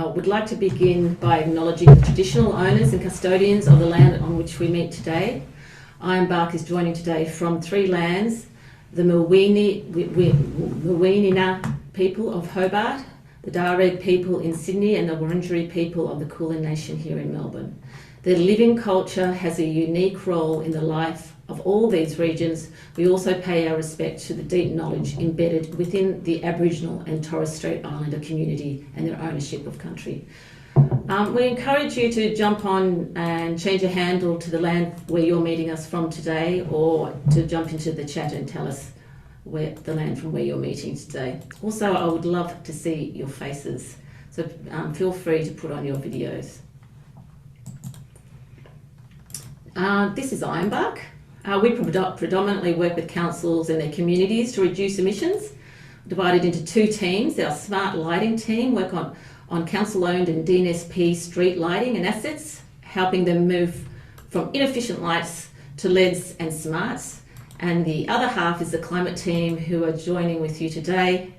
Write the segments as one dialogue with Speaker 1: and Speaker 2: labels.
Speaker 1: would like to begin by acknowledging the traditional owners and custodians of the land on which we meet today. Ironbark is joining today from three lands: the Muwinina people of Hobart, the Darug people in Sydney, and the Wurundjeri people of the Kulin Nation here in Melbourne. Their living culture has a unique role in the life of all these regions. We also pay our respect to the deep knowledge embedded within the Aboriginal and Torres Strait Islander community and their ownership of country. We encourage you to jump on and change your handle to the land where you're meeting us from today, or to jump into the chat and tell us the land from where you're meeting today. Also, I would love to see your faces, so feel free to put on your videos. This is Ironbark. We predominantly work with councils and their communities to reduce emissions, divided into two teams. Our smart lighting team work on council-owned and DNSP street lighting and assets, helping them move from inefficient lights to LEDs and smarts. And the other half is the climate team, who are joining with you today.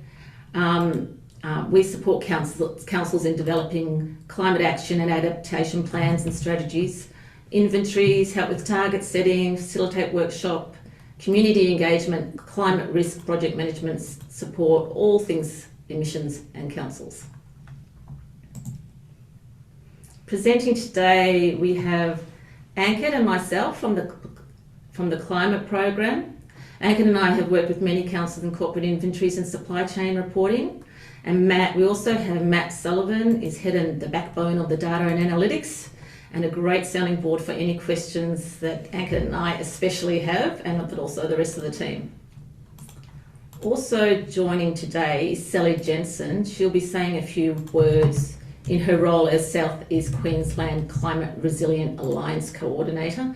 Speaker 1: We support councils in developing climate action and adaptation plans and strategies, inventories, help with target setting, facilitate workshop, community engagement, climate risk project management support, all things emissions and councils. Presenting today, we have Ankit and myself from the climate program. Ankit and I have worked with many councils and corporate inventories and supply chain reporting. And we also have Matt Sullivan, is head and the backbone of the data and analytics, and a great sounding board for any questions that Ankit and I especially have, but also the rest of the team. Also joining today is Sally Jensen. She'll be saying a few words in her role as South East Queensland Climate Resilient Alliance Coordinator,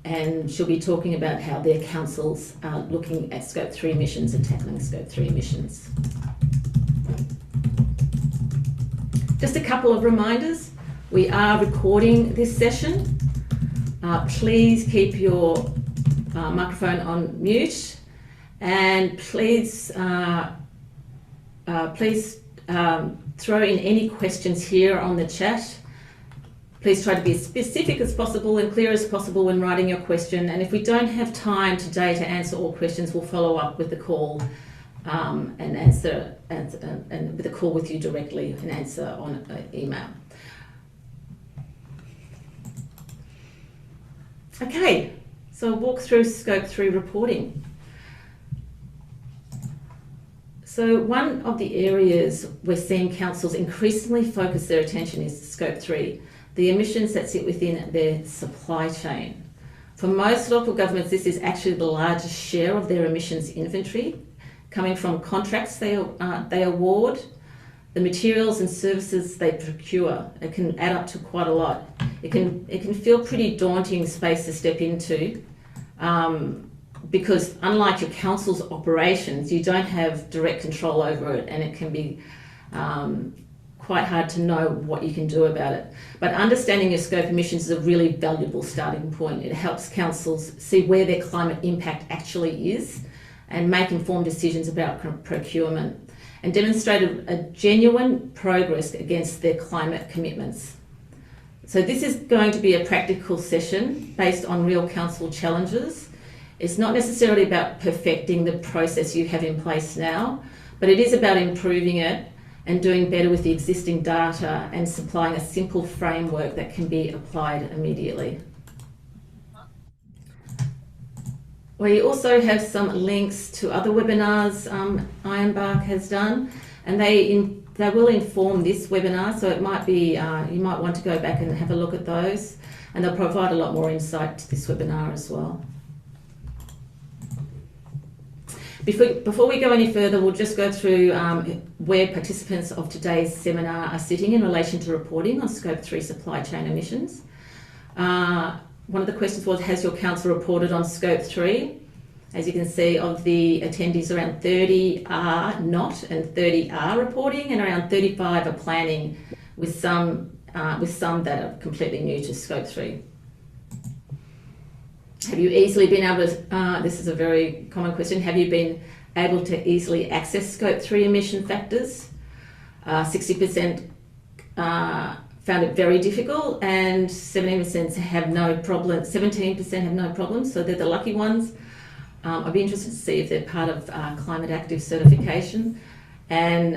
Speaker 1: and she'll be talking about how their councils are looking at Scope 3 emissions and tackling Scope 3 emissions. Just a couple of reminders. We are recording this session. Please keep your microphone on mute, and please throw in any questions here on the chat. Please try to be as specific as possible and clear as possible when writing your question. And if we don't have time today to answer all questions, we'll follow up with the call and answer and with a call with you directly and answer on email. Okay, so I'll walk through Scope 3 reporting. So one of the areas we're seeing councils increasingly focus their attention is Scope 3, the emissions that sit within their supply chain. For most local governments, this is actually the largest share of their emissions inventory, coming from contracts they award, the materials and services they procure. It can add up to quite a lot. It can feel pretty daunting space to step into, because unlike your council's operations, you don't have direct control over it, and it can be quite hard to know what you can do about it. But understanding your scope emissions is a really valuable starting point. It helps councils see where their climate impact actually is and make informed decisions about procurement, and demonstrate a genuine progress against their climate commitments. So this is going to be a practical session based on real council challenges. It's not necessarily about perfecting the process you have in place now, but it is about improving it and doing better with the existing data and supplying a simple framework that can be applied immediately. We also have some links to other webinars Ironbark has done, and they will inform this webinar, so it might be, you might want to go back and have a look at those, and they'll provide a lot more insight to this webinar as well. Before we go any further, we'll just go through where participants of today's seminar are sitting in relation to reporting on Scope 3 supply chain emissions. One of the questions was, has your council reported on Scope 3? As you can see, of the attendees, around 30 are not, and 30 are reporting, and around 35 are planning, with some that are completely new to Scope 3. Have you easily been able to, this is a very common question, have you been able to easily access Scope 3 emission factors? 60% found it very difficult, and 17% have no problem. 17% have no problems, so they're the lucky ones. I'd be interested to see if they're part of climate active certification, and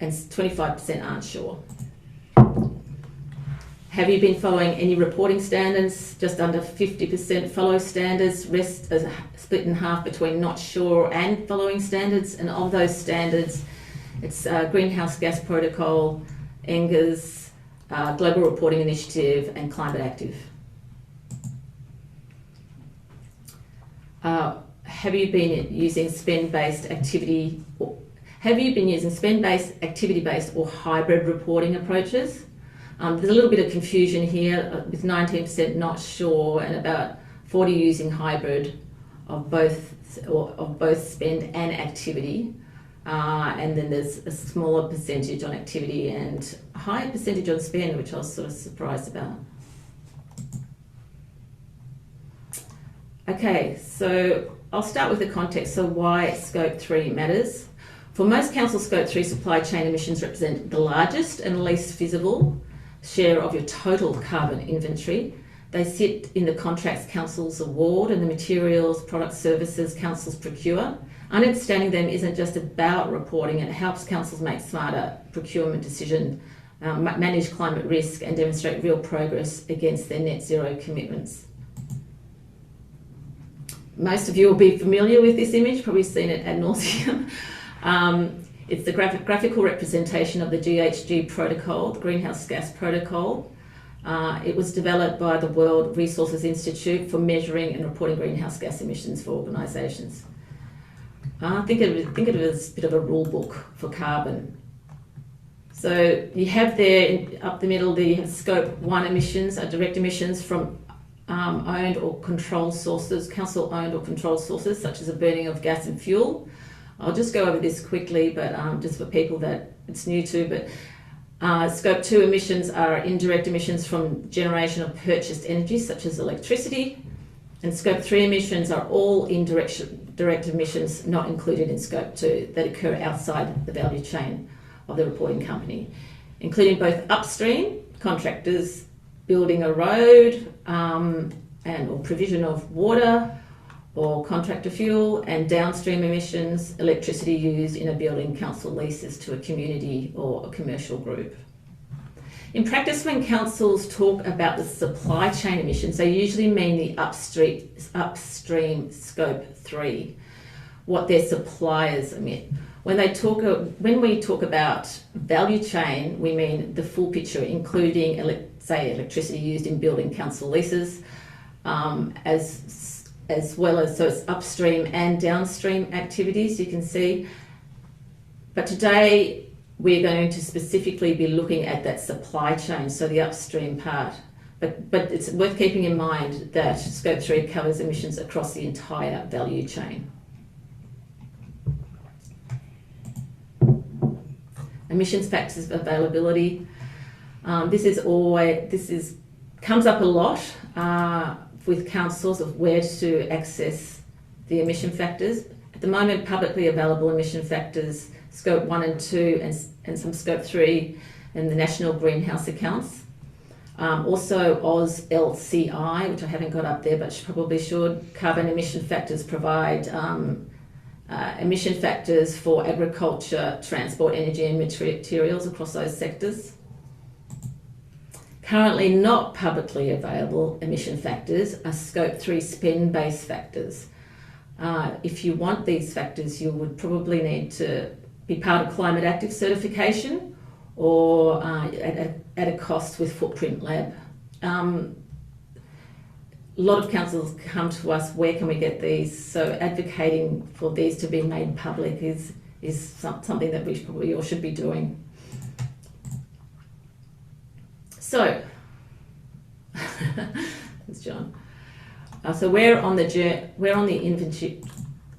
Speaker 1: 25% aren't sure. Have you been following any reporting standards? Just under 50% follow standards. Rest is split in half between not sure and following standards. And of those standards, it's Greenhouse Gas Protocol, NGAS, Global Reporting Initiative, and Climate Active. Have you been using spend-based activity? Have you been using spend-based, activity-based, or hybrid reporting approaches? There's a little bit of confusion here with 19% not sure and about 40 using hybrid of both spend and activity. And then there's a smaller percentage on activity and a higher percentage on spend, which I was sort of surprised about. Okay, so I'll start with the context. So why Scope 3 matters. For most council, Scope 3 supply chain emissions represent the largest and least visible share of your total carbon inventory. They sit in the contracts councils award and the materials, products, services councils procure. Understanding them isn't just about reporting, it helps councils make smarter procurement decisions, manage climate risk, and demonstrate real progress against their net zero commitments. Most of you will be familiar with this image, probably seen it ad nauseum. It's the graphical representation of the GHG protocol, the Greenhouse Gas Protocol. It was developed by the World Resources Institute for measuring and reporting greenhouse gas emissions for organisations. Think of it as a bit of a rule book for carbon. So you have there up the middle the Scope 1 emissions, direct emissions from owned or controlled sources, council owned or controlled sources, such as the burning of gas and fuel. I'll just go over this quickly, but just for people that it's new to, but Scope 2 emissions are indirect emissions from generation of purchased energy, such as electricity, and Scope 3 emissions are all direct emissions not included in Scope 2 that occur outside the value chain of the reporting company, including both upstream, contractors building a road or provision of water, or contractor fuel, and downstream emissions, electricity used in a building, council leases to a community or a commercial group. In practice, when councils talk about the supply chain emissions, they usually mean the upstream Scope 3, what their suppliers emit. When we talk about value chain, we mean the full picture, including, say, electricity used in building council leases, as well as, so it's upstream and downstream activities, you can see. But today we're going to specifically be looking at that supply chain, so the upstream part. But it's worth keeping in mind that Scope 3 covers emissions across the entire value chain. Emissions factors of availability. This comes up a lot with councils of where to access the emission factors. At the moment, publicly available emission factors, Scope 1 and 2 and some Scope 3 in the National Greenhouse Accounts. Also Oz LCI, which I haven't got up there but probably should. Carbon emission factors provide emission factors for agriculture, transport, energy and materials across those sectors. Currently not publicly available emission factors are Scope 3 spend-based factors. If you want these factors, you would probably need to be part of climate active certification or at a cost with Footprint Lab. A lot of councils come to us, where can we get these? So advocating for these to be made public is something that we probably all should be doing. So, thanks, John. So where on the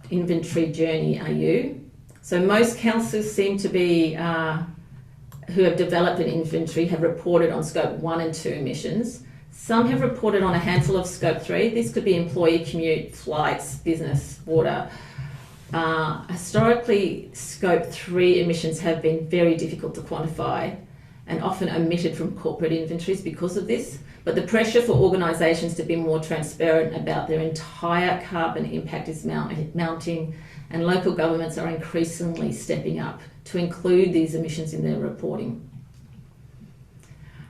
Speaker 1: inventory journey are you? So most councils seem to be who have developed an inventory have reported on Scope 1 and 2 emissions. Some have reported on a handful of Scope 3. This could be employee commute, flights, business, water. Historically, Scope 3 emissions have been very difficult to quantify and often omitted from corporate inventories because of this. But the pressure for organisations to be more transparent about their entire carbon impact is mounting, and local governments are increasingly stepping up to include these emissions in their reporting.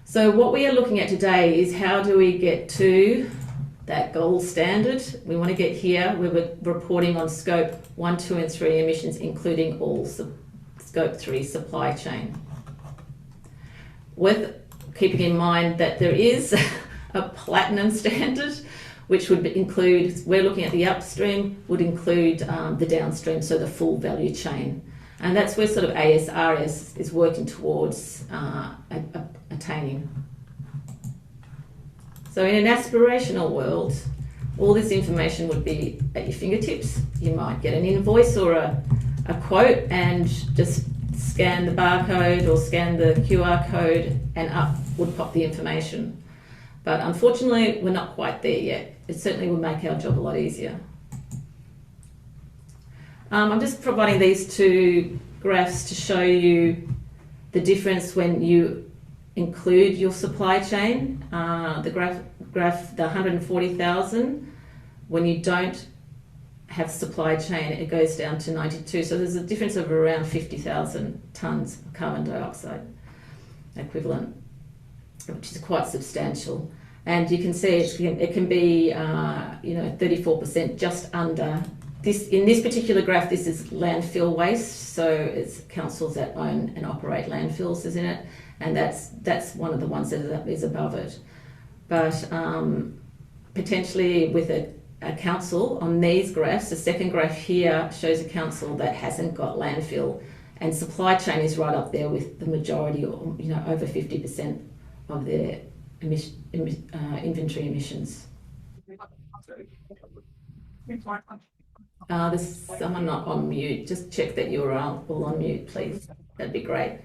Speaker 1: So what we are looking at today is how do we get to that gold standard. We want to get here. We're reporting on Scope 1, 2 and 3 emissions, including all Scope 3 supply chain. With keeping in mind that there is a platinum standard, which would include, we're looking at the upstream, would include the downstream, so the full value chain. And that's where sort of ASRS is working towards attaining. So in an aspirational world, all this information would be at your fingertips. You might get an invoice or a quote and just scan the barcode or scan the QR code and up would pop the information. But unfortunately, we're not quite there yet. It certainly would make our job a lot easier. I'm just providing these two graphs to show you the difference when you include your supply chain. The graph, the 140,000, when you don't have supply chain, it goes down to 92. So there's a difference of around 50,000 tonnes of carbon dioxide equivalent, which is quite substantial. And you can see it can be 34% just under. In this particular graph, this is landfill waste, so it's councils that own and operate landfills is in it, and that's one of the ones that is above it. But potentially with a council on these graphs, the second graph here shows a council that hasn't got landfill, and supply chain is right up there with the majority, or over 50% of their inventory emissions. There's someone not on mute. Just check that you're all on mute, please. That'd be great.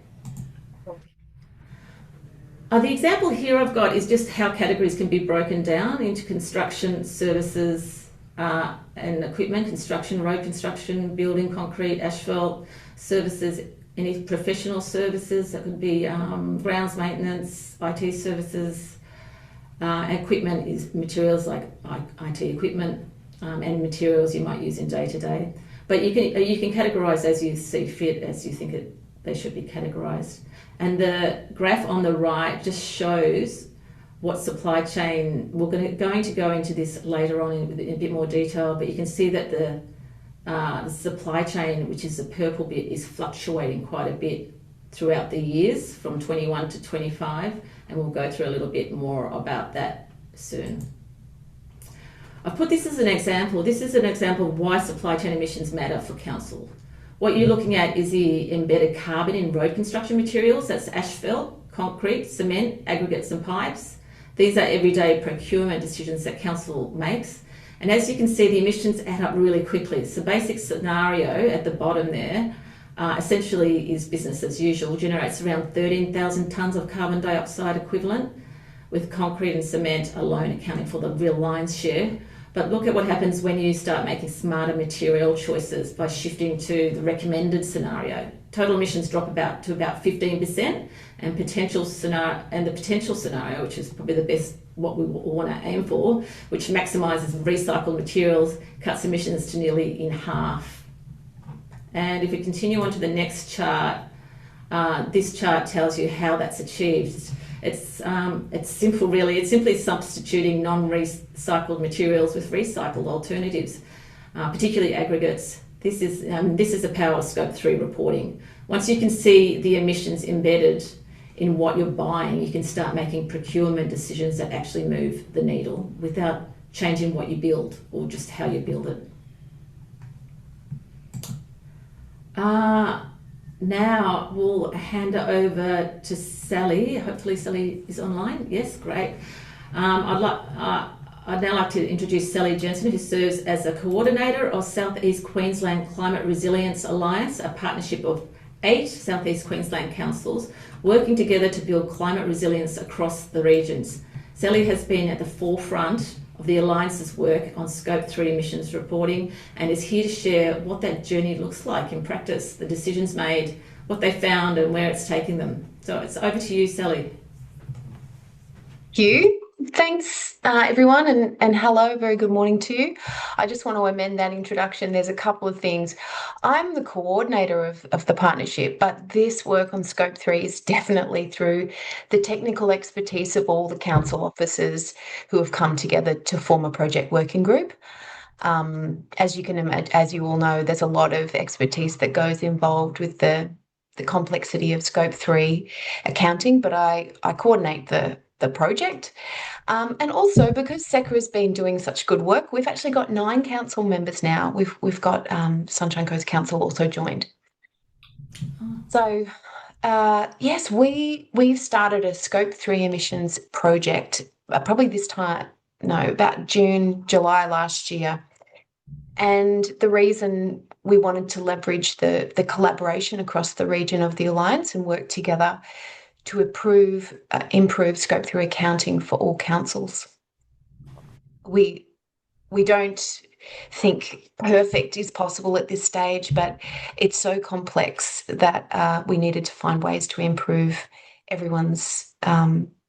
Speaker 1: The example here I've got is just how categories can be broken down into construction, services and equipment, construction, road construction, building, concrete, asphalt, services, any professional services, that could be grounds maintenance, IT services, equipment is materials like IT equipment, and materials you might use in day-to-day. But you can categorise as you see fit, as you think they should be categorised. And the graph on the right just shows what supply chain, we're going to go into this later on in a bit more detail, but you can see that the supply chain, which is the purple bit, is fluctuating quite a bit throughout the years from 21 to 25, and we'll go through a little bit more about that soon. I've put this as an example. This is an example of why supply chain emissions matter for council. What you're looking at is the embedded carbon in road construction materials. That's asphalt, concrete, cement, aggregates and pipes. These are everyday procurement decisions that council makes. And as you can see, the emissions add up really quickly. So basic scenario at the bottom there essentially is business as usual, generates around 13,000 tonnes of carbon dioxide equivalent, with concrete and cement alone accounting for the real lion's share. But look at what happens when you start making smarter material choices by shifting to the recommended scenario. Total emissions drop to about 15%, and the potential scenario, which is probably the best, what we want to aim for, which maximises recycled materials, cuts emissions to nearly in half. And if we continue on to the next chart, this chart tells you how that's achieved. It's simple, really. It's simply substituting non-recycled materials with recycled alternatives, particularly aggregates. This is the power of Scope 3 reporting. Once you can see the emissions embedded in what you're buying, you can start making procurement decisions that actually move the needle without changing what you build or just how you build it. Now we'll hand it over to Sally. Hopefully Sally is online. Yes, great. I'd now like to introduce Sally Jensen, who serves as a coordinator of South East Queensland Climate Resilience Alliance, a partnership of 8 South East Queensland councils working together to build climate resilience across the regions. Sally has been at the forefront of the Alliance's work on Scope 3 emissions reporting and is here to share what that journey looks like in practice, the decisions made, what they found and where it's taking them. So it's over to you, Sally.
Speaker 2: You. Thanks, everyone, and hello, very good morning to you. I just want to amend that introduction. There's a couple of things. I'm the coordinator of the partnership, but this work on Scope 3 is definitely through the technical expertise of all the council officers who have come together to form a project working group. As you can imagine, as you all know, there's a lot of expertise that goes involved with the complexity of Scope 3 accounting, but I coordinate the project. And also because SECA has been doing such good work, we've actually got 9 council members now. We've got Sunshine Coast Council also joined. So yes, we've started a Scope 3 emissions project probably this time, no, about June, July last year. And the reason we wanted to leverage the collaboration across the region of the Alliance and work together to improve Scope 3 accounting for all councils. We don't think perfect is possible at this stage, but it's so complex that we needed to find ways to improve everyone's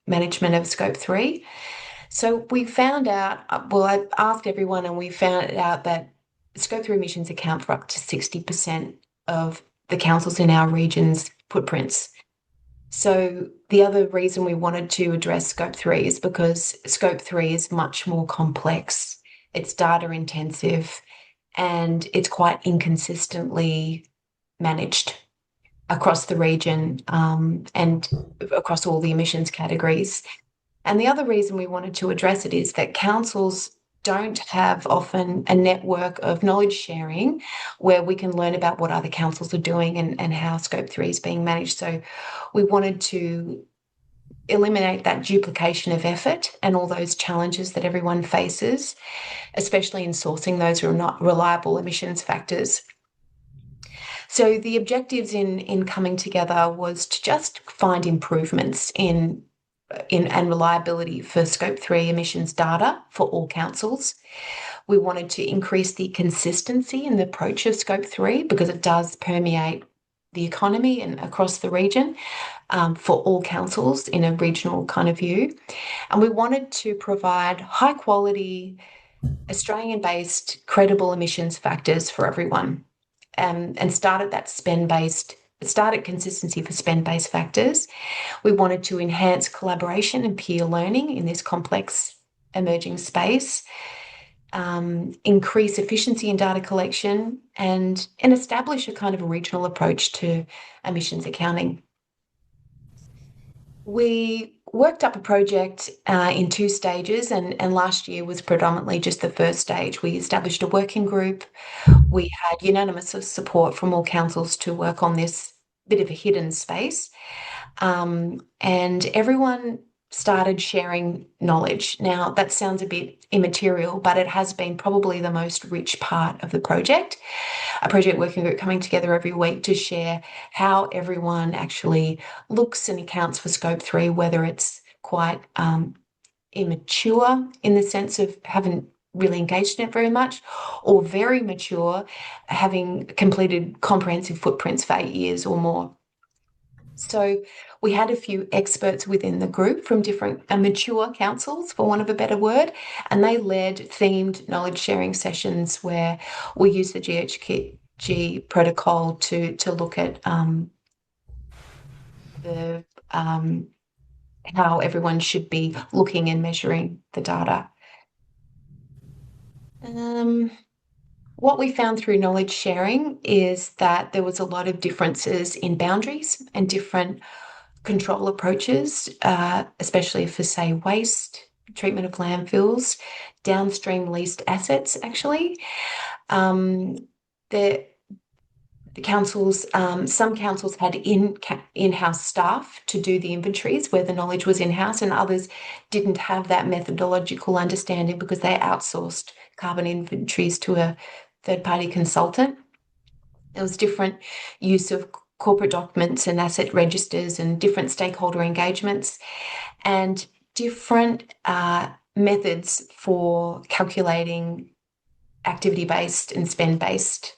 Speaker 2: management of Scope 3. So we found out, well, I asked everyone and we found out that Scope 3 emissions account for up to 60% of the councils in our region's footprints. So the other reason we wanted to address Scope 3 is because Scope 3 is much more complex. It's data intensive and it's quite inconsistently managed across the region and across all the emissions categories. And the other reason we wanted to address it is that councils don't have often a network of knowledge sharing where we can learn about what other councils are doing and how Scope 3 is being managed. So we wanted to eliminate that duplication of effort and all those challenges that everyone faces, especially in sourcing those who are not reliable emissions factors. So the objectives in coming together was to just find improvements in and reliability for Scope 3 emissions data for all councils. We wanted to increase the consistency in the approach of Scope 3 because it does permeate the economy and across the region for all councils in a regional kind of view. And we wanted to provide high quality, Australian-based credible emissions factors for everyone and started consistency for spend-based factors. We wanted to enhance collaboration and peer learning in this complex emerging space, increase efficiency in data collection, and establish a kind of a regional approach to emissions accounting. We worked up a project in 2 stages, and last year was predominantly just the first stage. We established a working group. We had unanimous support from all councils to work on this bit of a hidden space. And everyone started sharing knowledge. Now, that sounds a bit immaterial, but it has been probably the most rich part of the project. A project working group coming together every week to share how everyone actually looks and accounts for Scope 3, whether it's quite immature in the sense of haven't really engaged in it very much, or very mature, having completed comprehensive footprints for 8 years or more. So we had a few experts within the group from different mature councils, for want of a better word, and they led themed knowledge sharing sessions where we used the GHG protocol to look at how everyone should be looking and measuring the data. What we found through knowledge sharing is that there was a lot of differences in boundaries and different control approaches, especially for, say, waste, treatment of landfills, downstream leased assets, actually. The councils, some councils had in-house staff to do the inventories where the knowledge was in-house, and others didn't have that methodological understanding because they outsourced carbon inventories to a third-party consultant. There was different use of corporate documents and asset registers and different stakeholder engagements and different methods for calculating activity-based and spend-based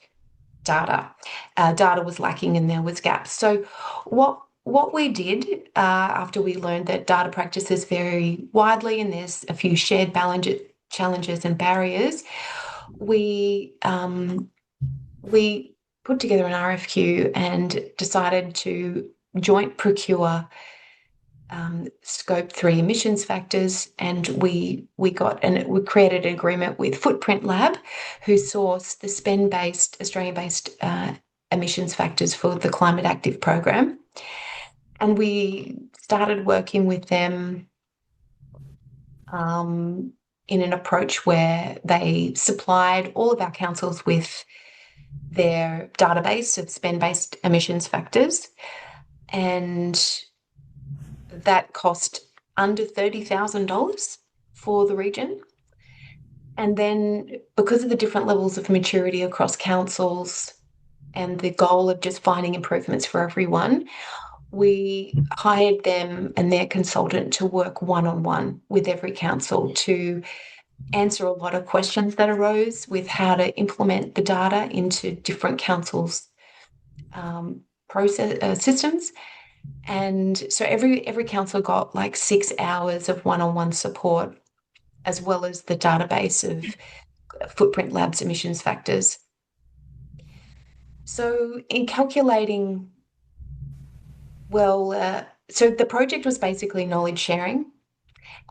Speaker 2: data. Data was lacking and there was gaps. So what we did after we learned that data practices vary widely and there's a few shared challenges and barriers, we put together an RFQ and decided to joint procure Scope 3 emissions factors, and we created an agreement with Footprint Lab, who sourced the spend-based, Australian-based emissions factors for the Climate Active program. And we started working with them in an approach where they supplied all of our councils with their database of spend-based emissions factors, and that cost under $30,000 for the region. And then because of the different levels of maturity across councils and the goal of just finding improvements for everyone, we hired them and their consultant to work one-on-one with every council to answer a lot of questions that arose with how to implement the data into different councils' systems. And so every council got like 6 hours of one-on-one support, as well as the database of Footprint Labs emissions factors. So in calculating, so the project was basically knowledge sharing,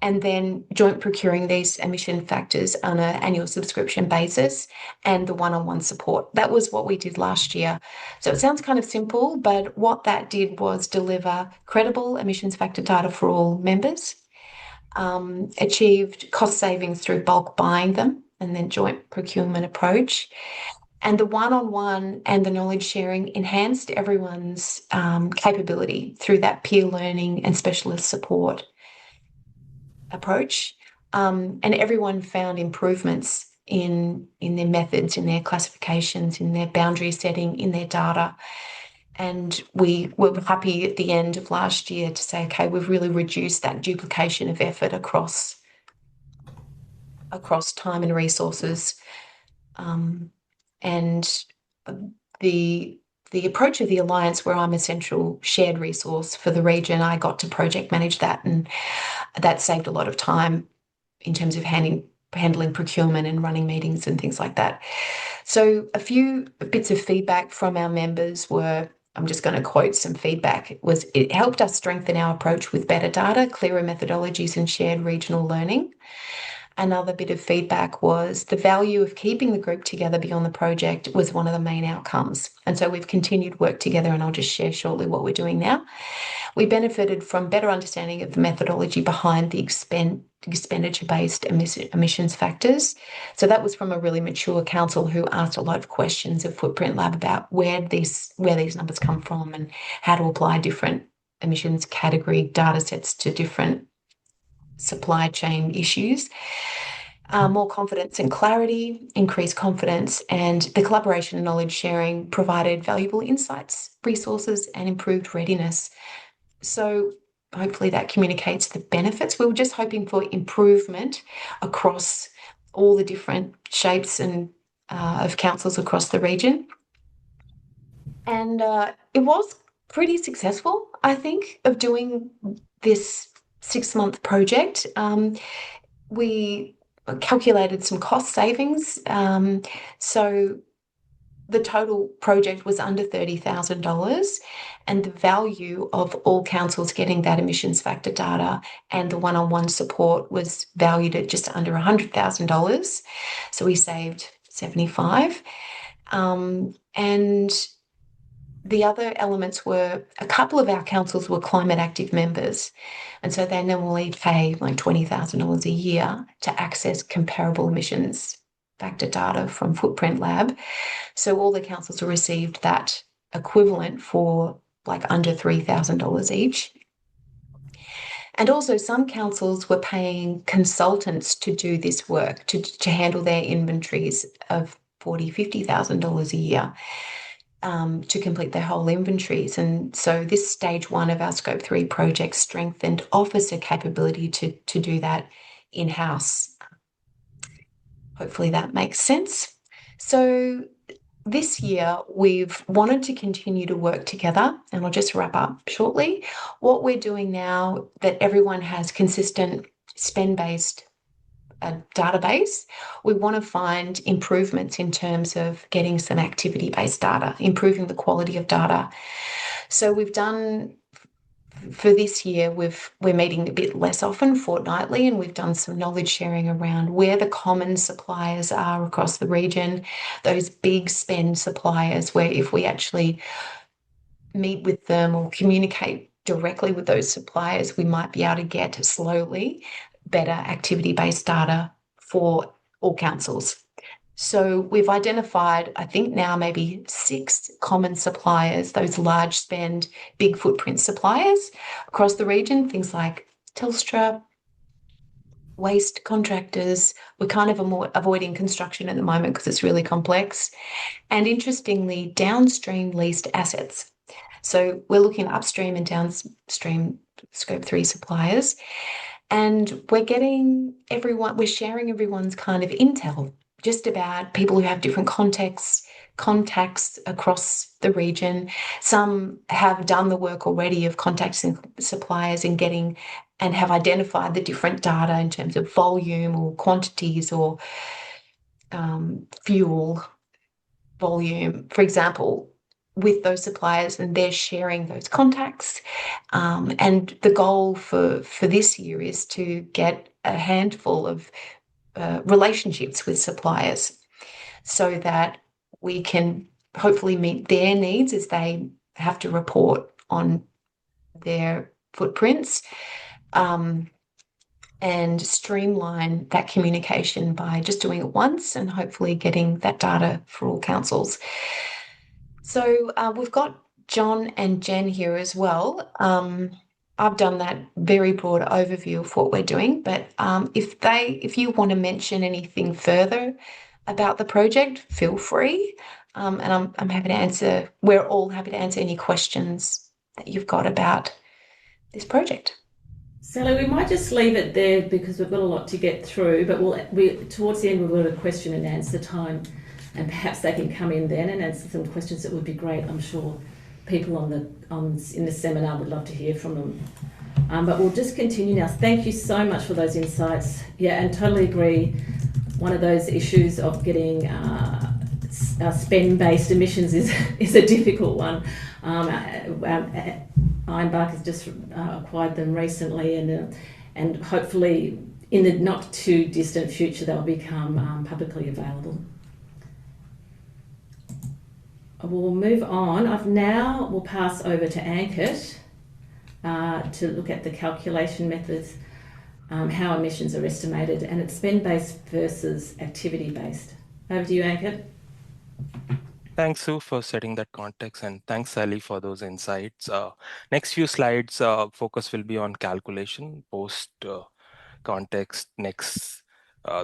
Speaker 2: and then joint procuring these emission factors on an annual subscription basis and the one-on-one support. That was what we did last year. So it sounds kind of simple, but what that did was deliver credible emissions factor data for all members, achieved cost savings through bulk buying them and then joint procurement approach. And the one-on-one and the knowledge sharing enhanced everyone's capability through that peer learning and specialist support approach, and everyone found improvements in their methods, in their classifications, in their boundary setting, in their data. And we were happy at the end of last year to say, okay, we've really reduced that duplication of effort across time and resources. And the approach of the Alliance, where I'm a central shared resource for the region, I got to project manage that, and that saved a lot of time in terms of handling procurement and running meetings and things like that. So a few bits of feedback from our members were, I'm just going to quote some feedback, was it helped us strengthen our approach with better data, clearer methodologies and shared regional learning. Another bit of feedback was the value of keeping the group together beyond the project was one of the main outcomes. And so we've continued work together, and I'll just share shortly what we're doing now. We benefited from better understanding of the methodology behind the expenditure-based emissions factors. So that was from a really mature council who asked a lot of questions of Footprint Lab about where these numbers come from and how to apply different emissions category data sets to different supply chain issues. More confidence and clarity, increased confidence, and the collaboration and knowledge sharing provided valuable insights, resources, and improved readiness. So hopefully that communicates the benefits. We were just hoping for improvement across all the different shapes and of councils across the region. And it was pretty successful, I think, of doing this 6-month project. We calculated some cost savings. So the total project was under $30,000, and the value of all councils getting that emissions factor data and the one-on-one support was valued at just under $100,000. So we saved 75. And the other elements were a couple of our councils were climate active members, and so they normally pay like $20,000 a year to access comparable emissions factor data from Footprint Lab. So all the councils received that equivalent for like under $3,000 each. And also some councils were paying consultants to do this work, to handle their inventories of $40,000, $50,000 a year. To complete their whole inventories. And so this stage 1 of our Scope 3 project strengthened officer capability to do that in-house. Hopefully that makes sense. So this year, we've wanted to continue to work together, and I'll just wrap up shortly. What we're doing now that everyone has consistent spend-based database, we want to find improvements in terms of getting some activity-based data, improving the quality of data. So we've done for this year, we're meeting a bit less often, fortnightly, and we've done some knowledge sharing around where the common suppliers are across the region, those big spend suppliers, where if we actually meet with them or communicate directly with those suppliers, we might be able to get slowly better activity-based data for all councils. So we've identified, I think now maybe 6 common suppliers, those large spend, big footprint suppliers across the region, things like Telstra, waste contractors. We're kind of avoiding construction at the moment because it's really complex. And interestingly, downstream leased assets. So we're looking at upstream and downstream scope 3 suppliers. And we're sharing everyone's kind of intel just about people who have different contacts across the region. Some have done the work already of contacting suppliers and have identified the different data in terms of volume or quantities or fuel volume, for example, with those suppliers, and they're sharing those contacts. And the goal for this year is to get a handful of relationships with suppliers so that we can hopefully meet their needs as they have to report on their footprints, and streamline that communication by just doing it once and hopefully getting that data for all councils. So we've got John and Jen here as well. I've done that very broad overview of what we're doing, but if you want to mention anything further about the project, feel free. And I'm happy to answer. We're all happy to answer any questions that you've got about this project.
Speaker 1: Sally, we might just leave it there because we've got a lot to get through, but towards the end we've got a question and answer time, and perhaps they can come in then and answer some questions. That would be great. I'm sure people in the seminar would love to hear from them. But we'll just continue now. Thank you so much for those insights. Yeah, and totally agree. One of those issues of getting spend-based emissions is a difficult one. Ironbark has just acquired them recently, and hopefully in the not too distant future they'll become publicly available. We'll move on. We'll pass over to Ankit to look at the calculation methods, how emissions are estimated, and it's spend-based versus activity-based. Over to you, Ankit.
Speaker 3: Thanks, Sue, for setting that context, and thanks, Sally, for those insights. Next few slides, focus will be on calculation, post context. Next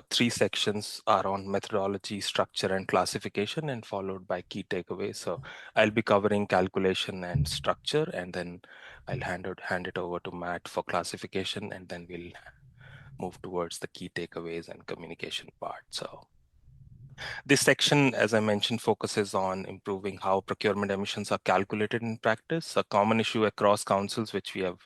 Speaker 3: 3 sections are on methodology, structure, and classification, and followed by key takeaways. So I'll be covering calculation and structure, and then I'll hand it over to Matt for classification, and then we'll move towards the key takeaways and communication part. So this section, as I mentioned, focuses on improving how procurement emissions are calculated in practice. A common issue across councils, which we have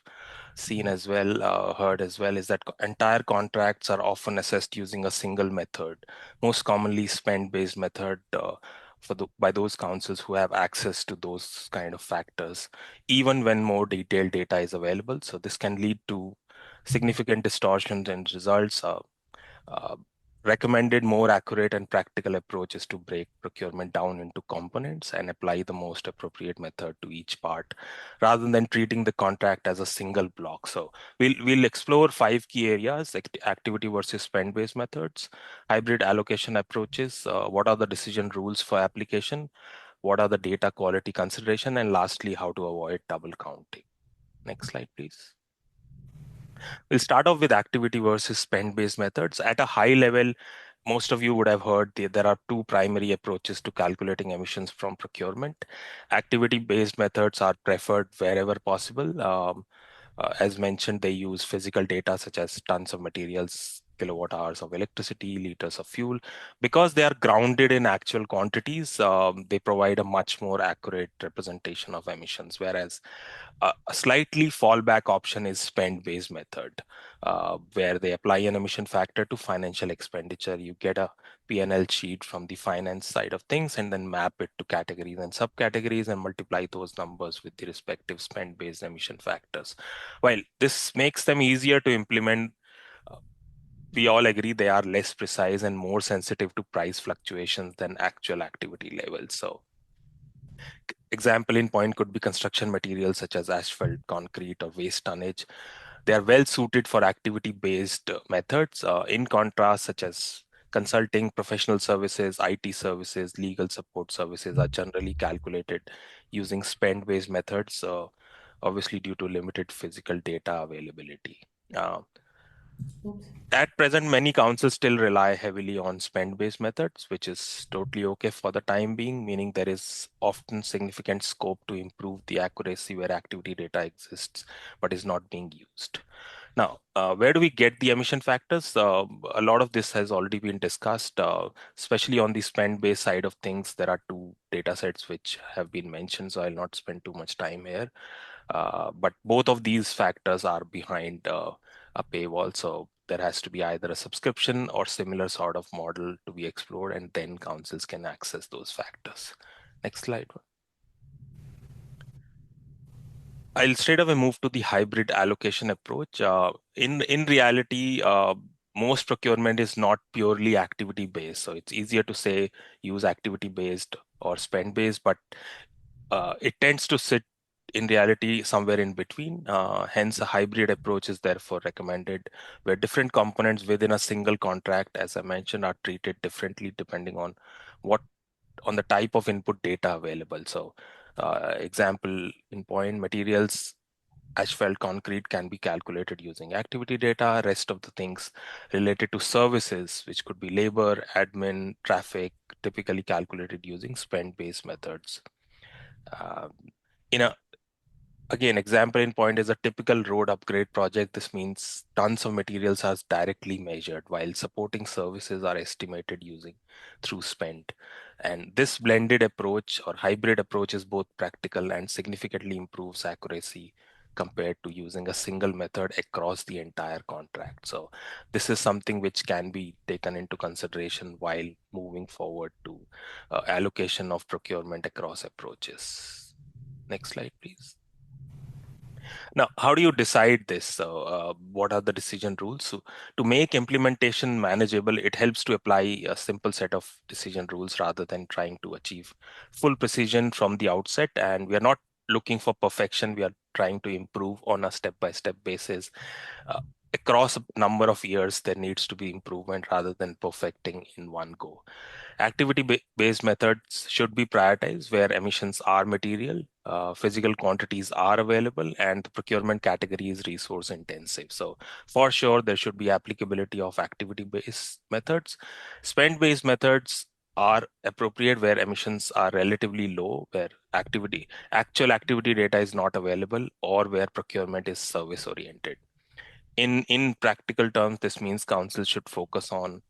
Speaker 3: seen as well, heard as well, is that entire contracts are often assessed using a single method, most commonly spend-based method by those councils who have access to those kind of factors, even when more detailed data is available. So this can lead to significant distortions in results. Recommended more accurate and practical approach is to break procurement down into components and apply the most appropriate method to each part, rather than treating the contract as a single block. So we'll explore 5 key areas: activity versus spend-based methods, hybrid allocation approaches, what are the decision rules for application, what are the data quality consideration, and lastly, how to avoid double counting. Next slide, please. We'll start off with activity versus spend-based methods. At a high level, most of you would have heard there are 2 primary approaches to calculating emissions from procurement. Activity-based methods are preferred wherever possible. As mentioned, they use physical data such as tons of materials kilowatt hours of electricity, liters of fuel. Because they are grounded in actual quantities, they provide a much more accurate representation of emissions. Whereas a slightly fallback option is spend-based method, where they apply an emission factor to financial expenditure. You get a P&L sheet from the finance side of things and then map it to categories and subcategories and multiply those numbers with the respective spend-based emission factors. While this makes them easier to implement, uh, we all agree they are less precise and more sensitive to price fluctuations than actual activity levels. So example in point could be construction materials such as asphalt, concrete, or waste tonnage. They are well suited for activity-based methods. In contrast, such as consulting, professional services, IT services, legal support services are generally calculated using spend-based methods, obviously due to limited physical data availability. Uh,
Speaker 1: Oops.
Speaker 3: at present, many councils still rely heavily on spend-based methods, which is totally okay for the time being, meaning there is often significant scope to improve the accuracy where activity data exists but is not being used. Now, where do we get the emission factors? A lot of this has already been discussed, especially on the spend-based side of things. There are two data sets which have been mentioned, so I'll not spend too much time here. But both of these factors are behind a paywall. So there has to be either a subscription or similar sort of model to be explored, and then councils can access those factors. Next slide. I'll straight away move to the hybrid allocation approach. In reality, most procurement is not purely activity based. So it's easier to say use activity based or spend based, but it tends to sit in reality somewhere in between. Hence, a hybrid approach is therefore recommended, where different components within a single contract, as I mentioned, are treated differently depending on what on the type of input data available. So, example in point, materials, asphalt, concrete can be calculated using activity data. Rest of the things related to services, which could be labor, admin, traffic, typically calculated using spend-based methods. Um, in a Again, example in point is a typical road upgrade project. This means tons of materials are directly measured while supporting services are estimated using through spend. And this blended approach or hybrid approach is both practical and significantly improves accuracy compared to using a single method across the entire contract. So this is something which can be taken into consideration while moving forward to allocation of procurement across approaches. Next slide, please. Now, how do you decide this? So, what are the decision rules? So, to make implementation manageable, it helps to apply a simple set of decision rules rather than trying to achieve full precision from the outset. And we are not looking for perfection. We are trying to improve on a step-by-step basis. Uh, Across a number of years, there needs to be improvement rather than perfecting in one go. Activity-based methods should be prioritized where emissions are material, physical quantities are available, and the procurement category is resource intensive. So for sure, there should be applicability of activity-based methods. Spend-based methods are appropriate where emissions are relatively low, where actual activity data is not available, or where procurement is service oriented. In practical terms, this means council should focus on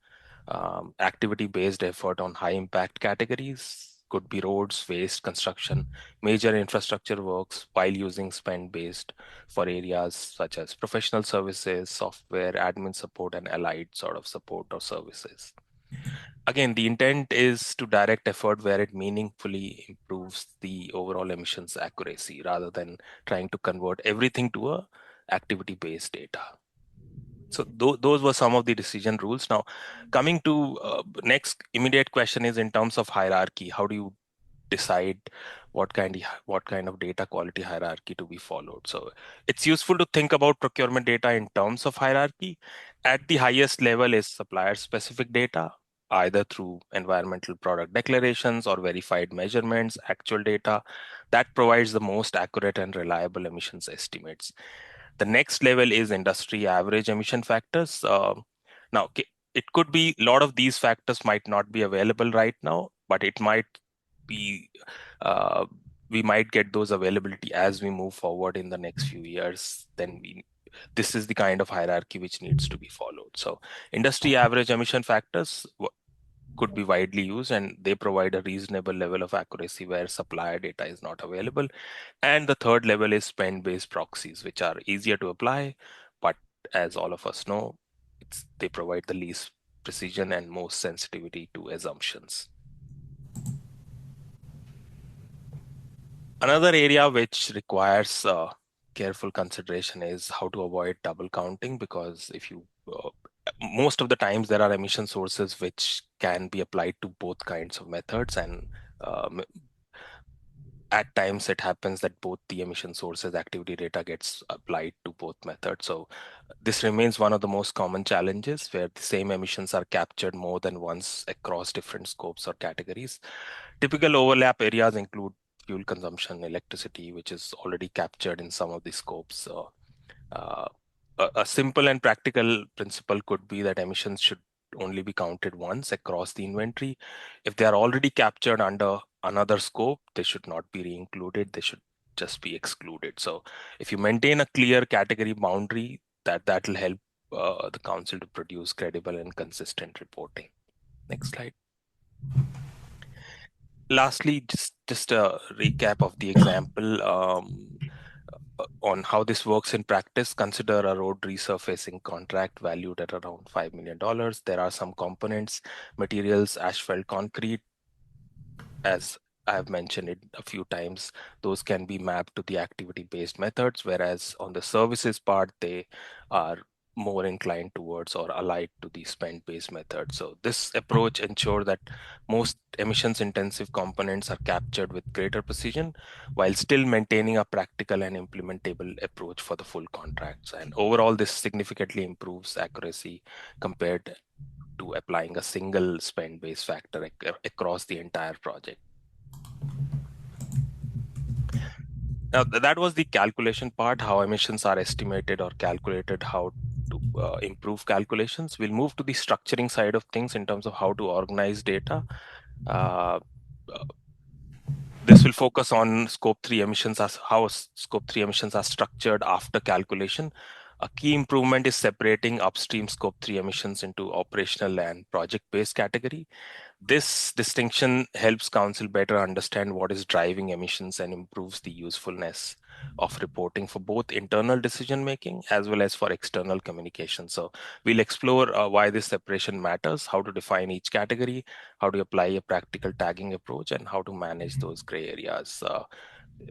Speaker 3: activity-based effort on high-impact categories, could be roads, waste, construction, major infrastructure works, while using spend-based for areas such as professional services, software, admin support, and allied sort of support or services. Again, the intent is to direct effort where it meaningfully improves the overall emissions accuracy rather than trying to convert everything to a activity-based data. So those were some of the decision rules. Now, coming to next immediate question is in terms of hierarchy. How do you decide what kind of data quality hierarchy to be followed? So it's useful to think about procurement data in terms of hierarchy. At the highest level is supplier specific data, either through environmental product declarations or verified measurements, actual data that provides the most accurate and reliable emissions estimates. The next level is industry average emission factors. Now, it could be a lot of these factors might not be available right now, but it might be, we might get those availability as we move forward in the next few years. Then this is the kind of hierarchy which needs to be followed. So industry average emission factors could be widely used, and they provide a reasonable level of accuracy where supplier data is not available. And the third level is spend-based proxies, which are easier to apply, but as all of us know, they provide the least precision and most sensitivity to assumptions. Another area which requires careful consideration is how to avoid double counting, because if you most of the times there are emission sources which can be applied to both kinds of methods, and um, at times it happens that both the emission sources activity data gets applied to both methods. So this remains one of the most common challenges, where the same emissions are captured more than once across different scopes or categories. Typical overlap areas include fuel consumption, electricity, which is already captured in some of the scopes. So uh, a simple and practical principle could be that emissions should only be counted once across the inventory. If they are already captured under another scope, they should not be re-included. They should just be excluded. So if you maintain a clear category boundary, that will help the council to produce credible and consistent reporting. Next slide. Lastly, just a recap of the example on how this works in practice. Consider a road resurfacing contract valued at around $5 million. There are some components, materials, asphalt, concrete. As I've mentioned it a few times, those can be mapped to the activity-based methods, whereas on the services part, they are more inclined towards or allied to the spend-based method. So this approach ensures that most emissions-intensive components are captured with greater precision, while still maintaining a practical and implementable approach for the full contracts. And overall, this significantly improves accuracy compared to applying a single spend-based factor across the entire project. Now, that was the calculation part, how emissions are estimated or calculated, how to improve calculations. We'll move to the structuring side of things in terms of how to organize data. Uh, this will focus on scope 3 emissions, as how scope 3 emissions are structured after calculation. A key improvement is separating upstream scope 3 emissions into operational and project-based category. This distinction helps council better understand what is driving emissions and improves the usefulness of reporting for both internal decision making as well as for external communication. So we'll explore why this separation matters, how to define each category, how to apply a practical tagging approach, and how to manage those gray areas.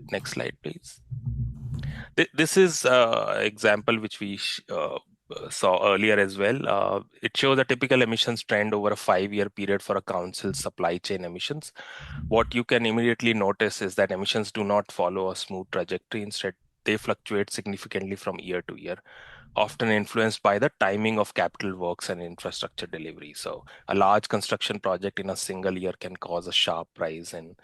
Speaker 3: Next slide, please. This is an example which we saw earlier as well. It shows a typical emissions trend over a 5-year period for a council's supply chain emissions. What you can immediately notice is that emissions do not follow a smooth trajectory. Instead, they fluctuate significantly from year to year, often influenced by the timing of capital works and infrastructure delivery. So a large construction project in a single year can cause a sharp rise and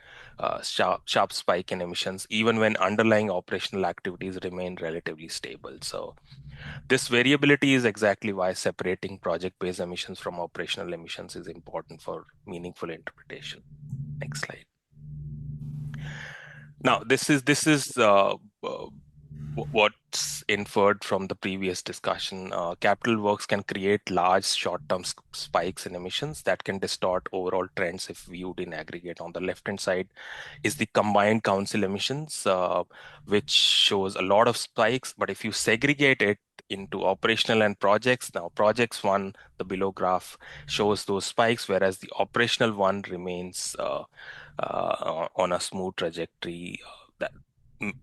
Speaker 3: sharp spike in emissions, even when underlying operational activities remain relatively stable. So this variability is exactly why separating project-based emissions from operational emissions is important for meaningful interpretation. Next slide. Now, this is what's inferred from the previous discussion. Capital works can create large short-term spikes in emissions that can distort overall trends if viewed in aggregate. On the left-hand side is the combined council emissions, which shows a lot of spikes. But if you segregate it into operational and projects, now projects one, the below graph, shows those spikes, whereas the operational one remains on a smooth trajectory. That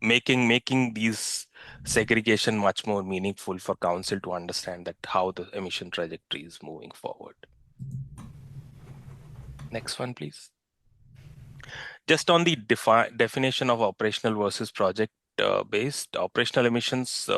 Speaker 3: making these segregation much more meaningful for council to understand that how the emission trajectory is moving forward. Next one, please. Just on the definition of operational versus project based, operational emissions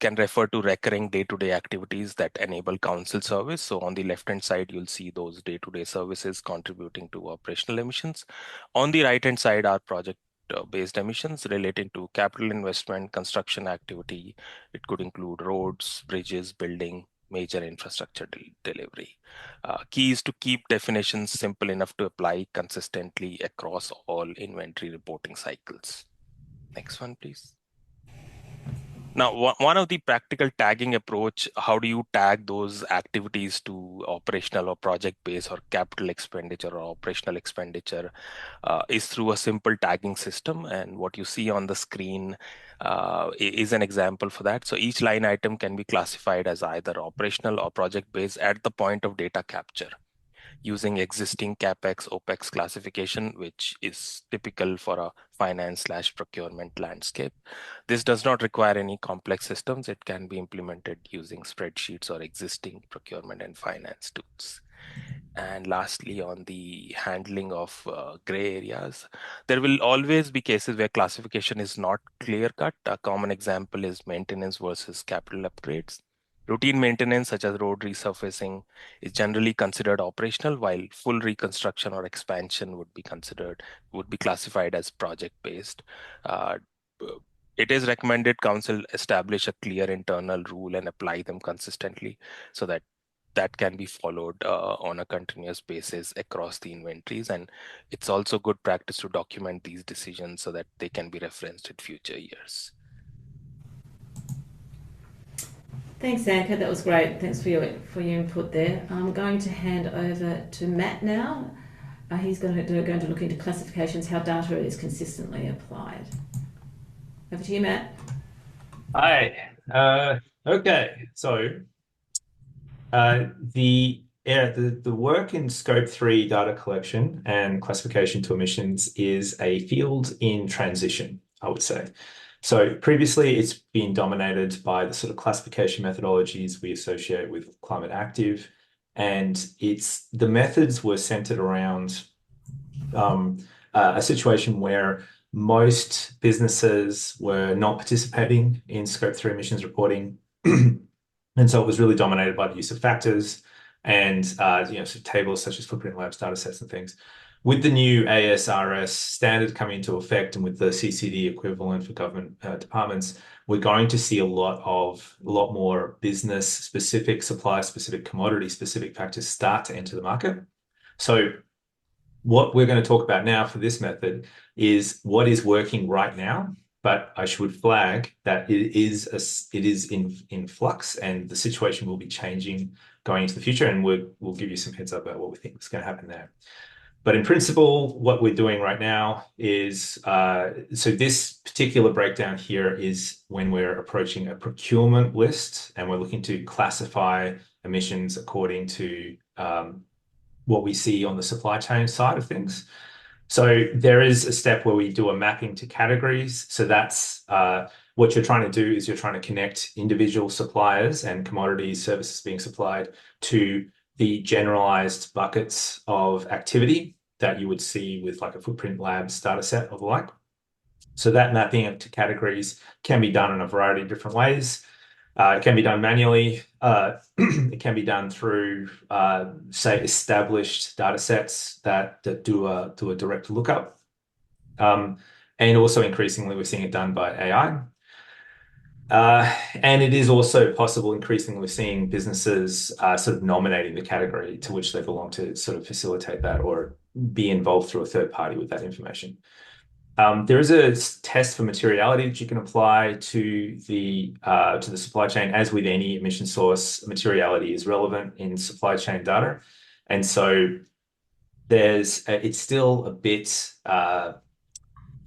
Speaker 3: can refer to recurring day-to-day activities that enable council service. So on the left-hand side, you'll see those day-to-day services contributing to operational emissions. On the right-hand side are project-based emissions relating to capital investment, construction activity. It could include roads, bridges, building, major infrastructure delivery. Key is to keep definitions simple enough to apply consistently across all inventory reporting cycles. Next one, please. Now, one of the practical tagging approach, how do you tag those activities to operational or project base or capital expenditure or operational expenditure is through a simple tagging system. And what you see on the screen is an example for that. So each line item can be classified as either operational or project based at the point of data capture, using existing CapEx, OpEx classification, which is typical for a finance/procurement landscape. This does not require any complex systems. It can be implemented using spreadsheets or existing procurement and finance tools. And lastly, on the handling of gray areas, there will always be cases where classification is not clear cut. A common example is maintenance versus capital upgrades. Routine maintenance, such as road resurfacing, is generally considered operational, while full reconstruction or expansion would be classified as project based. Uh, it is recommended council establish a clear internal rule and apply them consistently so that that can be followed on a continuous basis across the inventories. And it's also good practice to document these decisions so that they can be referenced in future years.
Speaker 1: Thanks, Anka. That was great. Thanks for your input there. I'm going to hand over to Matt now. He's going to look into classifications, how data is consistently applied. Over to you, Matt.
Speaker 4: Hi. Okay. So the work in Scope 3 data collection and classification to emissions is a field in transition, I would say. So previously, it's been dominated by the sort of classification methodologies we associate with climate active, and the methods were centered around a situation where most businesses were not participating in Scope 3 emissions reporting. And so it was really dominated by the use of factors and sort of tables such as Footprint Labs data sets and things. With the new ASRS standard coming into effect and with the CCD equivalent for government departments, we're going to see a lot more business-specific, supply-specific, commodity-specific factors start to enter the market. So what we're going to talk about now for this method is what is working right now, but I should flag that it is in flux, and the situation will be changing going into the future, and we'll give you some heads up about what we think is going to happen there. But in principle, what we're doing right now is so this particular breakdown here is when we're approaching a procurement list and we're looking to classify emissions according to what we see on the supply chain side of things. So there is a step where we do a mapping to categories. So that's what you're trying to do is you're trying to connect individual suppliers and commodities, services being supplied to the generalized buckets of activity that you would see with like a Footprint Labs data set or the like. So that mapping to categories can be done in a variety of different ways. It can be done manually. It can be done through, say, established data sets that do a direct lookup. And also increasingly, we're seeing it done by AI. And it is also possible, increasingly, we're seeing businesses sort of nominating the category to which they belong to sort of facilitate that or be involved through a third party with that information. There is a test for materiality that you can apply to the supply chain. As with any emission source, materiality is relevant in supply chain data, and so it's still a bit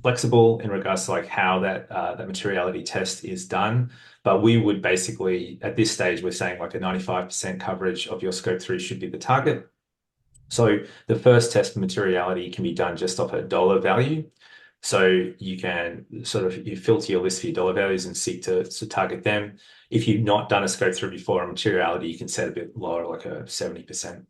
Speaker 4: flexible in regards to like how that materiality test is done. But we would basically, at this stage, we're saying like a 95% coverage of your Scope 3 should be the target. So the first test for materiality can be done just off a dollar value. So you can you filter your list for your dollar values and seek to target them. If you've not done a Scope 3 before on materiality, you can set a bit lower, like a 70%.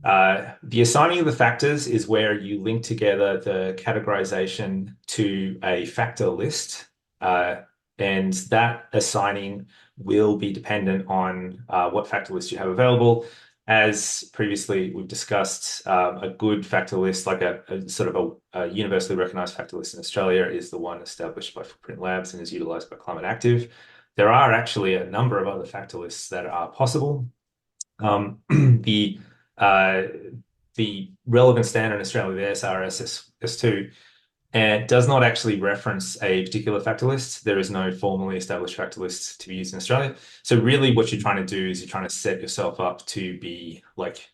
Speaker 4: The assigning of the factors is where you link together the categorization to a factor list. And that assigning will be dependent on what factor list you have available. As previously we've discussed, a good factor list, like a sort of a universally recognized factor list in Australia, is the one established by Footprint Labs and is utilized by Climate Active. There are actually a number of other factor lists that are possible. The relevant standard in Australia, the ASRS S2, and does not actually reference a particular factor list. There is no formally established factor list to be used in Australia. So really what you're trying to do is you're trying to set yourself up to be like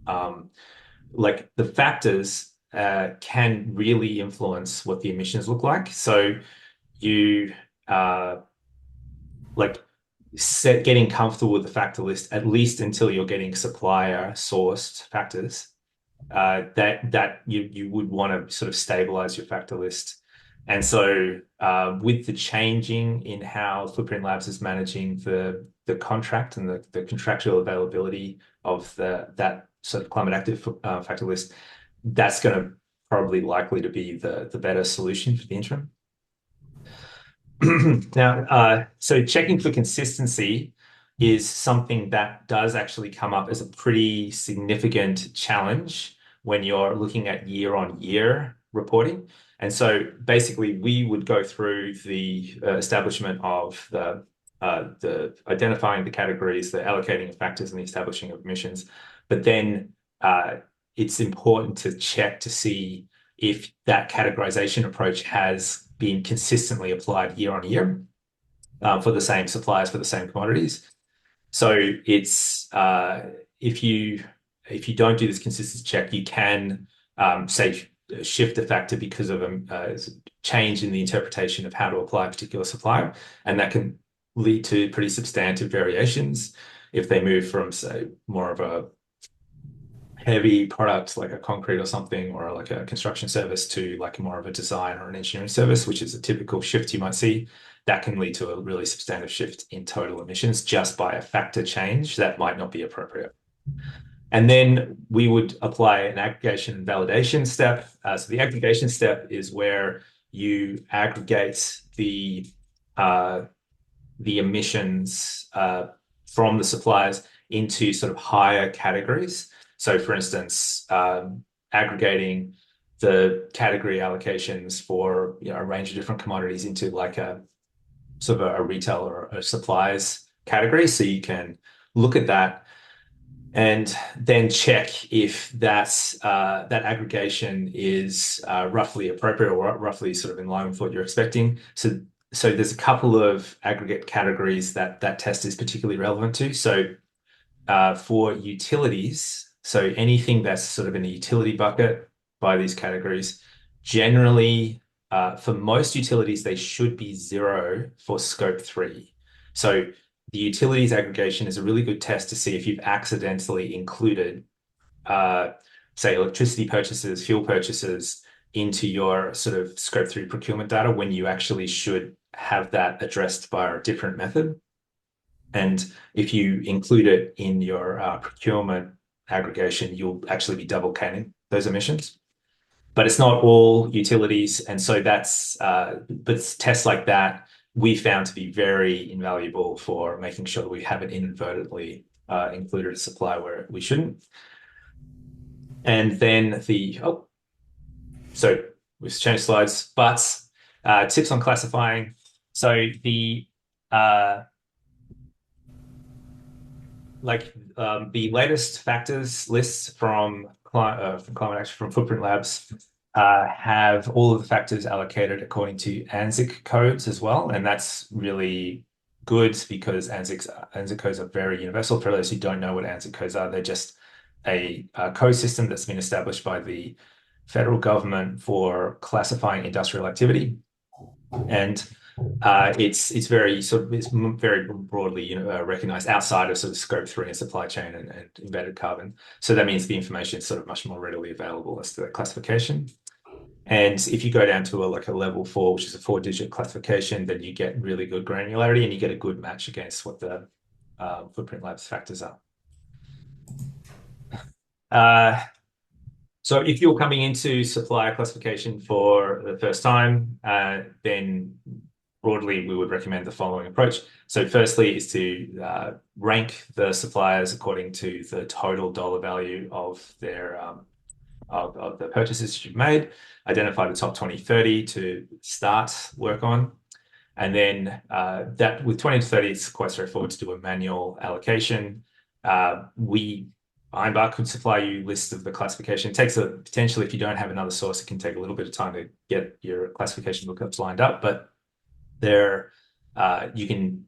Speaker 4: the factors can really influence what the emissions look like. So you like getting comfortable with the factor list, at least until you're getting supplier sourced factors, that you would want to sort of stabilize your factor list. And so with the changing in how Footprint Labs is managing the contract and the contractual availability of that sort of climate active factor list, that's going to probably likely to be the better solution for the interim. Now, so checking for consistency is something that does actually come up as a pretty significant challenge when you're looking at year-on-year reporting. And so basically, we would go through the establishment of the identifying the categories, the allocating of factors, and the establishing of emissions. But then it's important to check to see if that categorization approach has been consistently applied year on year for the same suppliers for the same commodities. So it's if you don't do this consistency check, you can say shift a factor because of a change in the interpretation of how to apply a particular supplier, and that can lead to pretty substantive variations if they move from, say, more of a heavy product like a concrete or something, or like a construction service, to like more of a design or an engineering service, which is a typical shift you might see. That can lead to a really substantive shift in total emissions just by a factor change that might not be appropriate. And then we would apply an aggregation and validation step. So the aggregation step is where you aggregate the emissions from the suppliers into sort of higher categories. So for instance, aggregating the category allocations for a range of different commodities into like a sort of a retail or a supplies category. So you can look at that and then check if that's that aggregation is roughly appropriate or roughly sort of in line with what you're expecting. So there's a couple of aggregate categories that test is particularly relevant to. So for utilities, so anything that's sort of in the utility bucket by these categories, generally, for most utilities, they should be 0 for scope 3. So the utilities aggregation is a really good test to see if you've accidentally included, say, electricity purchases, fuel purchases into your sort of scope 3 procurement data when you actually should have that addressed by a different method. And if you include it in your procurement aggregation, you'll actually be double counting those emissions. But it's not all utilities. And so that's, but tests like that we found to be very invaluable for making sure that we haven't inadvertently included a supply where we shouldn't. And then so we've changed slides, but tips on classifying. So the the latest factors lists from climate action from Footprint Labs have all of the factors allocated according to ANZIC codes as well, and that's really good because ANZIC codes are very universal. For those who don't know what ANZIC codes are, they're just a code system that's been established by the federal government for classifying industrial activity, and it's very broadly recognized outside of sort of scope 3 and supply chain and embedded carbon. So that means the information is sort of much more readily available as to that classification. And if you go down to a level 4, which is a 4-digit classification, then you get really good granularity and you get a good match against what the Footprint Labs factors are. So if you're coming into supplier classification for the first time, then broadly, we would recommend the following approach. So firstly is to rank the suppliers according to the total dollar value of their of the purchases you've made, identify the top 20, 30 to start work on. And then that with 20 to 30, it's quite straightforward to do a manual allocation. We Ironbar could supply you lists of the classification. It takes potentially, if you don't have another source, it can take a little bit of time to get your classification lookups lined up, but there, you can,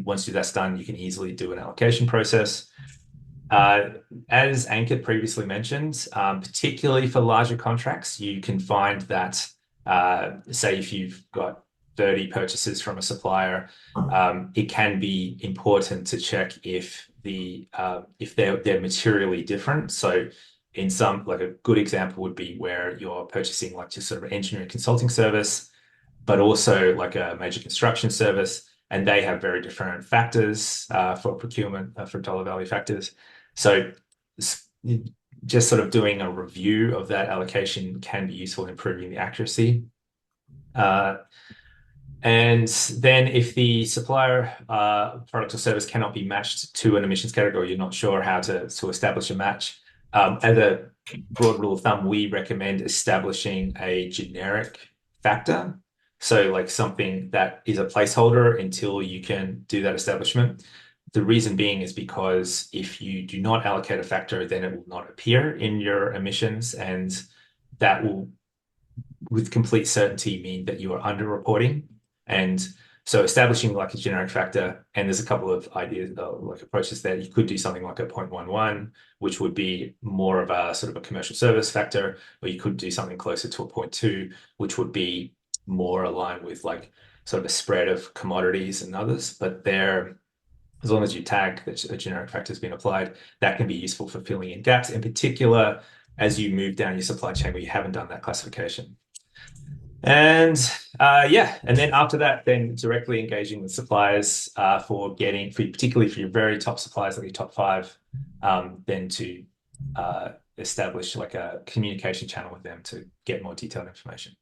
Speaker 4: once that's done, you can easily do an allocation process. As Ankit previously mentioned, particularly for larger contracts, you can find that, say if you've got 30 purchases from a supplier, it can be important to check if they're materially different. So in some, like a good example would be where you're purchasing like just sort of engineering consulting service, but also like a major construction service, and they have very different factors for procurement, for dollar value factors. So just sort of doing a review of that allocation can be useful in improving the accuracy. And then if the supplier product or service cannot be matched to an emissions category, or you're not sure how to establish a match, as a broad rule of thumb, we recommend establishing a generic factor. So like something that is a placeholder until you can do that establishment. The reason being is because if you do not allocate a factor, then it will not appear in your emissions, and that will, with complete certainty, mean that you are underreporting. And so establishing like a generic factor, and there's a couple of ideas, like approaches there. You could do something like a 0.11, which would be more of a sort of a commercial service factor, or you could do something closer to a 0.2, which would be more aligned with like sort of a spread of commodities and others. But there, as long as you tag that a generic factor has been applied, that can be useful for filling in gaps, in particular as you move down your supply chain where you haven't done that classification. And and then after that, then directly engaging with suppliers particularly for your very top suppliers, like your top 5, then to establish like a communication channel with them to get more detailed information.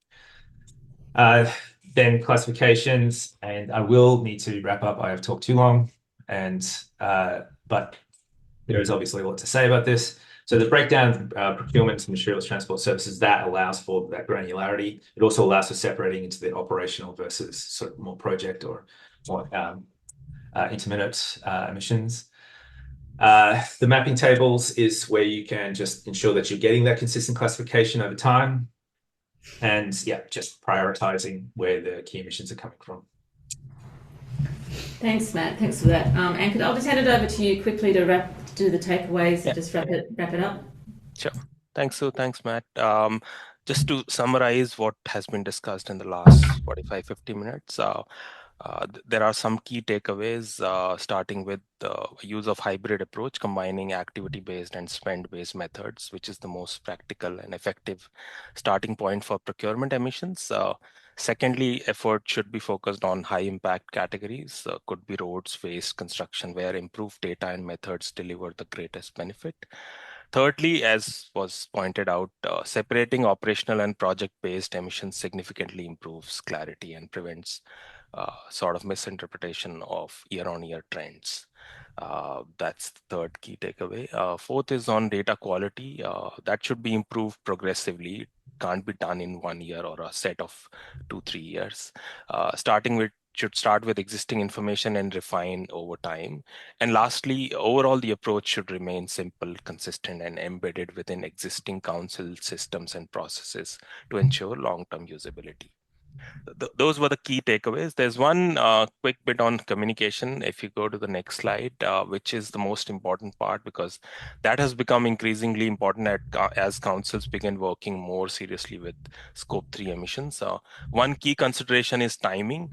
Speaker 4: Then classifications, and I will need to wrap up. I have talked too long, but there is obviously a lot to say about this. So the breakdown of procurement and materials transport services, that allows for that granularity. It also allows for separating into the operational versus sort of more project or more intermittent emissions. The mapping tables is where you can just ensure that you're getting that consistent classification over time. And just prioritizing where the key emissions are coming from.
Speaker 1: Thanks, Matt. Thanks for that. Ankit, I'll just hand it over to you quickly to do the takeaways and just wrap it up.
Speaker 3: Sure. Thanks, Sue. Thanks, Matt. Just to summarize what has been discussed in the last 45-50 minutes, there are some key takeaways, starting with the use of hybrid approach, combining activity-based and spend-based methods, which is the most practical and effective starting point for procurement emissions. Secondly, effort should be focused on high-impact categories, could be roads, waste, construction, where improved data and methods deliver the greatest benefit. Thirdly, as was pointed out, separating operational and project-based emissions significantly improves clarity and prevents sort of misinterpretation of year-on-year trends. That's the third key takeaway. Fourth is on data quality. That should be improved progressively. It can't be done in 1 year or a set of 2-3 years. Should start with existing information and refine over time. And lastly, overall, the approach should remain simple, consistent, and embedded within existing council systems and processes to ensure long-term usability. Those were the key takeaways. There's one quick bit on communication. If you go to the next slide, which is the most important part, because that has become increasingly important as councils begin working more seriously with Scope 3 emissions. One key consideration is timing.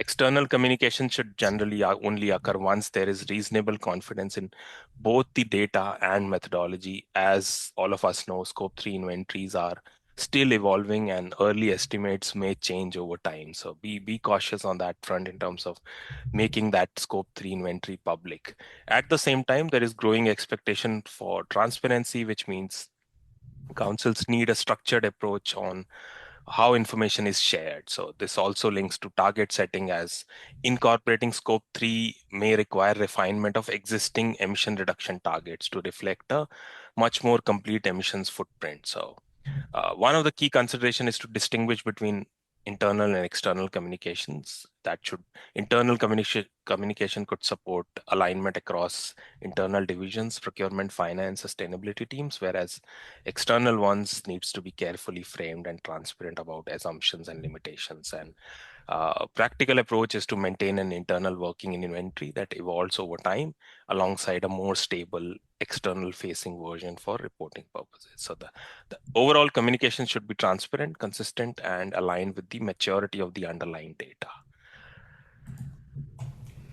Speaker 3: External communication should generally only occur once there is reasonable confidence in both the data and methodology. As all of us know, Scope 3 inventories are still evolving and early estimates may change over time. So be cautious on that front in terms of making that Scope 3 inventory public. At the same time, there is growing expectation for transparency, which means councils need a structured approach on how information is shared. So this also links to target setting, as incorporating Scope 3 may require refinement of existing emission reduction targets to reflect a much more complete emissions footprint. So one of the key considerations is to distinguish between internal and external communications. Internal communication could support alignment across internal divisions, procurement, finance, sustainability teams, whereas external ones needs to be carefully framed and transparent about assumptions and limitations. And practical approach is to maintain an internal working inventory that evolves over time alongside a more stable external facing version for reporting purposes. So the overall communication should be transparent, consistent, and aligned with the maturity of the underlying data.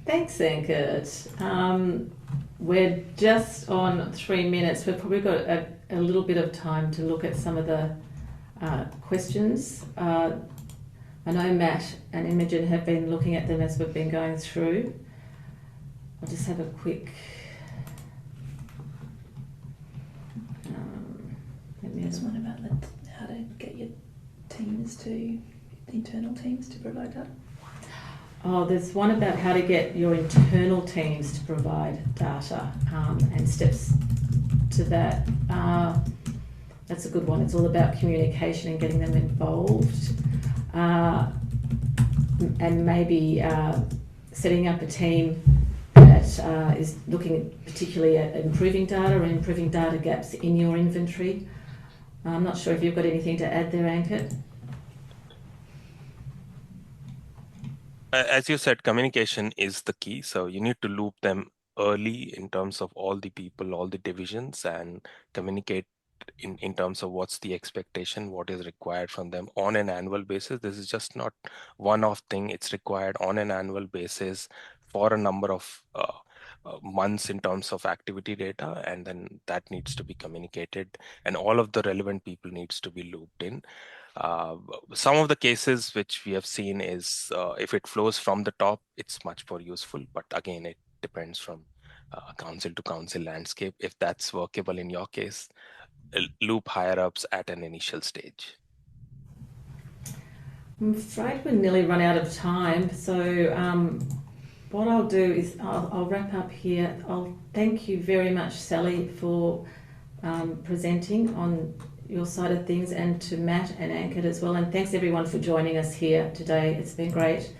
Speaker 1: Thanks, Ankit. We're just on 3 minutes. We've probably got a little bit of time to look at some of the questions. I know Matt and Imogen have been looking at them as we've been going through. I'll just have a quick...
Speaker 5: There's one about how to get your internal teams to provide data.
Speaker 1: Oh, there's one about how to get your internal teams to provide data and steps to that. That's a good one. It's all about communication and getting them involved. And maybe setting up a team that is looking particularly at improving data or improving data gaps in your inventory. I'm not sure if you've got anything to add there, Ankit.
Speaker 3: As you said, communication is the key. So you need to loop them early in terms of all the people, all the divisions, and communicate in terms of what's the expectation, what is required from them on an annual basis. This is just not one-off thing. It's required on an annual basis for a number of months in terms of activity data, and then that needs to be communicated, and all of the relevant people needs to be looped in. Some of the cases which we have seen is if it flows from the top, it's much more useful, but again, it depends from council to council landscape. If that's workable in your case, loop higher ups at an initial stage.
Speaker 1: I'm afraid we're nearly run out of time, so what I'll do is I'll wrap up here. I'll thank you very much, Sally, for presenting on your side of things, and to Matt and Ankit as well. And thanks everyone for joining us here today. It's been great.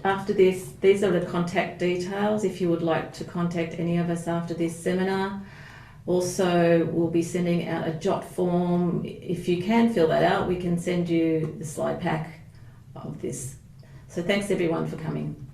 Speaker 1: After this, these are the contact details if you would like to contact any of us after this seminar. Also, we'll be sending out a jot form. If you can fill that out, we can send you the slide pack of this. So thanks everyone for coming.